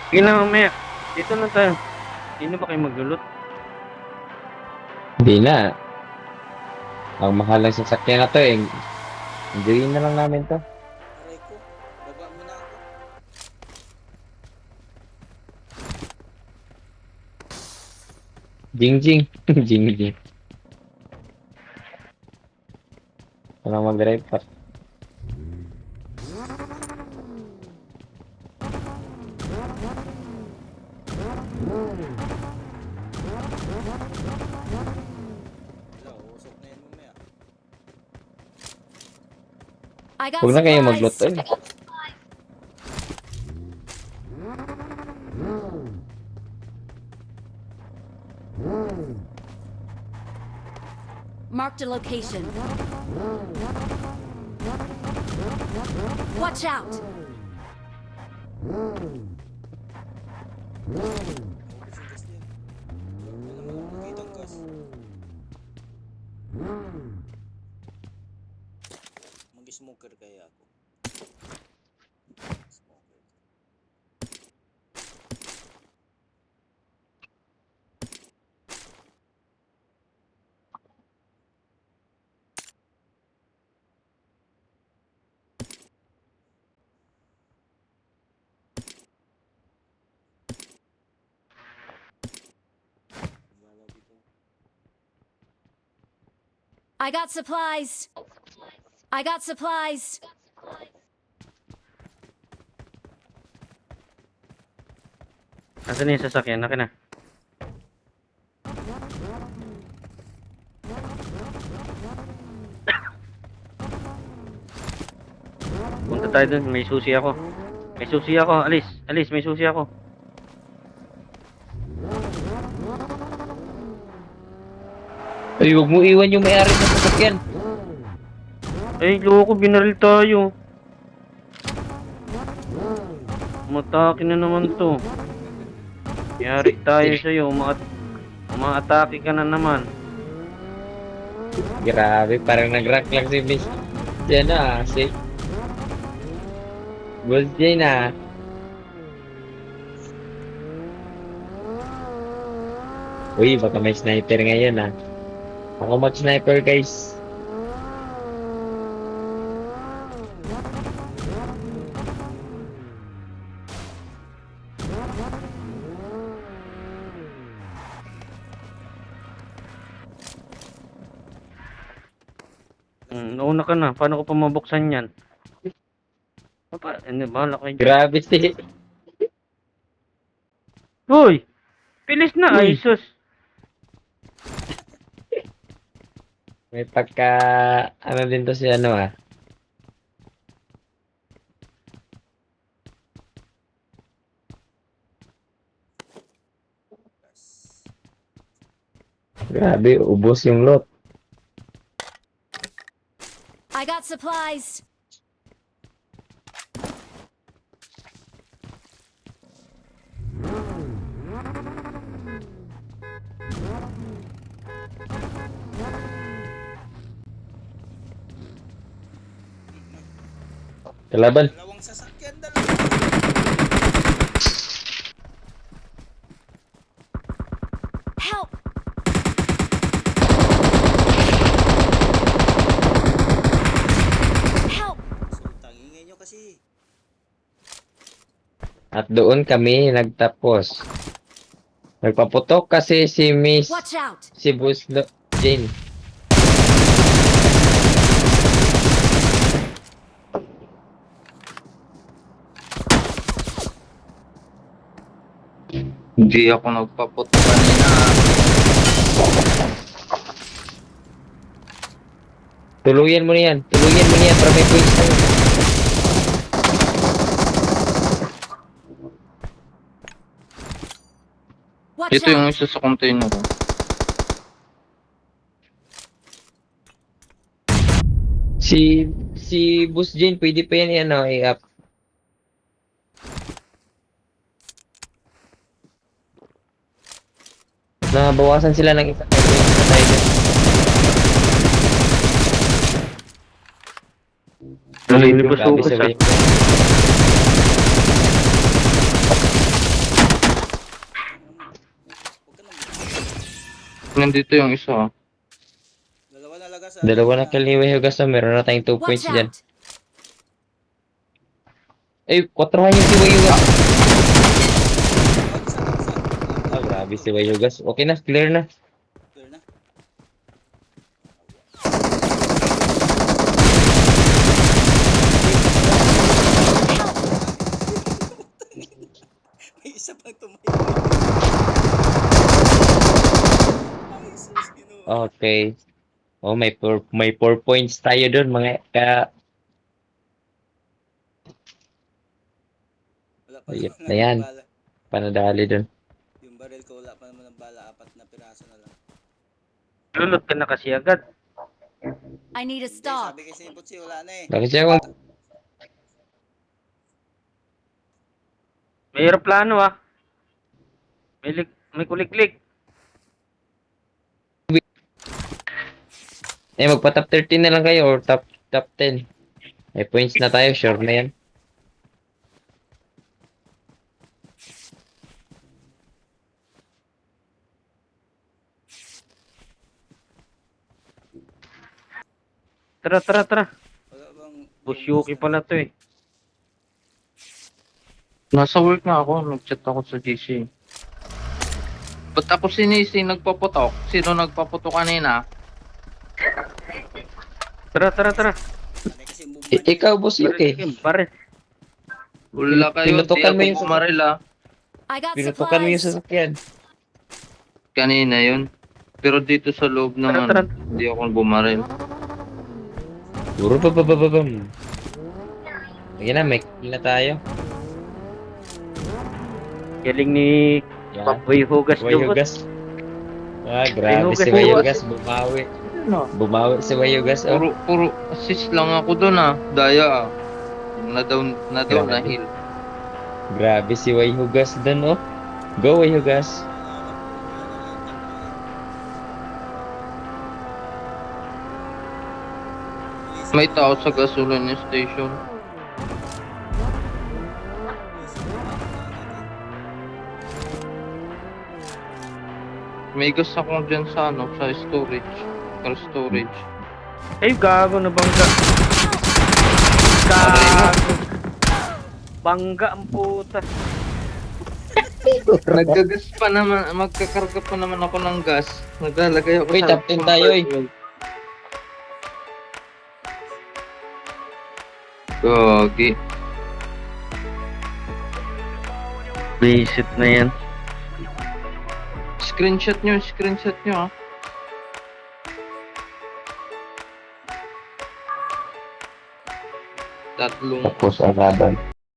Sige na mamaya. Dito na tayo. Hindi na ba kayo maglulot? Hindi na. Ang mahal ng sasakyan na to eh. Enjoyin na lang namin to. Aray ko. Baba mo na ako. Jing jing. Jing jing. Walang mag-drive pa. Wala, usok na yan mamaya. I got Huwag na kayo supplies. magluto eh. Marked a location. Watch out! Maubos yung gas niyan. Wala naman makikitang gas. Mag-smoker kaya ako. Smoker. Wala dito. I got supplies. I got supplies. Nasaan yung sasakyan? Akin na. Punta tayo dun. May susi ako. May susi ako. Alis. Alis. May susi ako. Ay, huwag mo iwan yung may-ari ng sasakyan. Ay, loko. Binaril tayo. Umatake na naman to. Yari tayo sa'yo. Umaatake ka na naman. Grabe, parang nag-rank lang si Miss. Yan na, si Gold Jane na. Uy, baka may sniper ngayon ah. Ako mag-sniper guys. Nauna ka na. Paano ko pa mabuksan yan? Ano, bahala kayo dyan. Grabe si. Hoy! Pilis na! Uy. Ay, sus! May pagka, ano din to si ano ah. Grabe, ubos yung lot. I got supplies. Kalaban. Dalawang sasakyan, dalawa. Help! Help! Sultang, ingay nyo kasi. At doon kami nagtapos. Nagpaputok kasi si Miss, Watch out! si Jane. Hindi ako nagpaputo kanina. Tuluyan mo na yan. Tuluyan mo na yan para may points tayo. Watch Ito yung out! isa sa container ko. Si Boss Jane, pwede pa yan ano, i-up. Nabawasan sila ng isa. Nanlilibas Grabe ugas si ah. Way. Huwag ka nang Nandito yung isa. Dalawa na lagas. Dalawa na kaliway hugas na meron na tayong 2 Watch points dyan. out! Ay, 4 nga yung si Way hugas. Isa. Ah, grabe si Way hugas. Okay na, clear na. Clear na. May isa pang tumayo. Ay, sus, Ginoo. Okay. Oh, may 4 points tayo doon mga Wala pa Ayun, naman ayan. ng bala. panadali doon. Yung baril ko wala pa naman ng bala. 4 na piraso na lang. Lulot ka na kasi agad. I need a Hindi, stock. sabi kasi yung putsi wala na eh. Bakit siya kung May aeroplano ah. May kuliklik. magpa top 13 na lang kayo or top 10. May points na tayo, sure na yan. Tara, tara, tara. Wala bang... Busyuki pala to eh. Nasa work nga ako. Nag-chat ako sa GC. Ba't ako sinisi nagpaputok? Sino nagpaputok kanina? Tara, tara, tara. Ano kasi yung movement. Ikaw, boss, okay. Pare. Wala kayo. Di Pinutukan mo ako yung- bumaril ah. I got Pinutukan mo yung supplies. sasakyan. Kanina yun. Pero dito sa loob naman, Tara, tara. hindi ako bumaril. Puro babababam. Sige na, may kill na tayo. Galing ni Yan. Papoy Hugas Way Jubot. hugas. Ah, grabe Hugas si mo. Way hugas. Bumawi. Ano? Bumawi si Way hugas. Oh. Puro assist lang ako doon ah. Daya ah. Na-down Grabe. na heal. Grabe si Way hugas dun, oh. Go, Way hugas. May tao sa gasoline station. May gas ako dyan sa ano, sa storage. Car storage. Ay, gago na bangga. Gago. Bangga ang puta. Nagkagas pa naman, magkakarga pa naman ako ng gas. Naglalagay ako Uy, top 10 tayo, eh. Gagi. Visit na yan. Screenshot nyo ah. Tatlong Tapos, ang laban.